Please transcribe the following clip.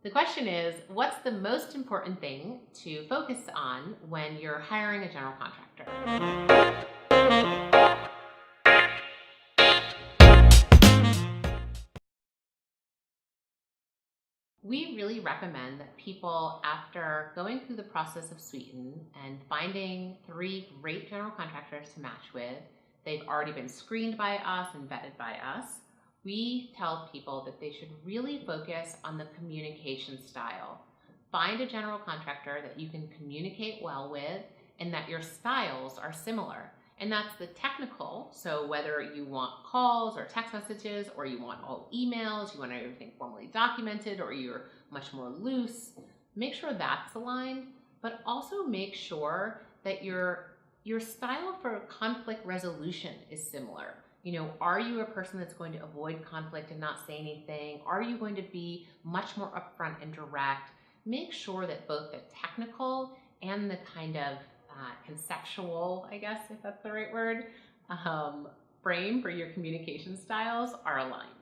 The question is, what's the most important thing to focus on when you're hiring a general contractor? We really recommend that people, after going through the process of Sweeten and finding 3 great general contractors to match with, they've already been screened by us and vetted by us. We tell people that they should really focus on the communication style. Find a general contractor that you can communicate well with and that your styles are similar. And that's the technical, so whether you want calls or text messages, or you want all emails, you want everything formally documented, or you're much more loose, make sure that's aligned, but also make sure that your style for conflict resolution is similar. Are you a person that's going to avoid conflict and not say anything? Are you going to be much more upfront and direct? Make sure that both the technical and the kind of conceptual, I guess, if that's the right word, frame for your communication styles are aligned.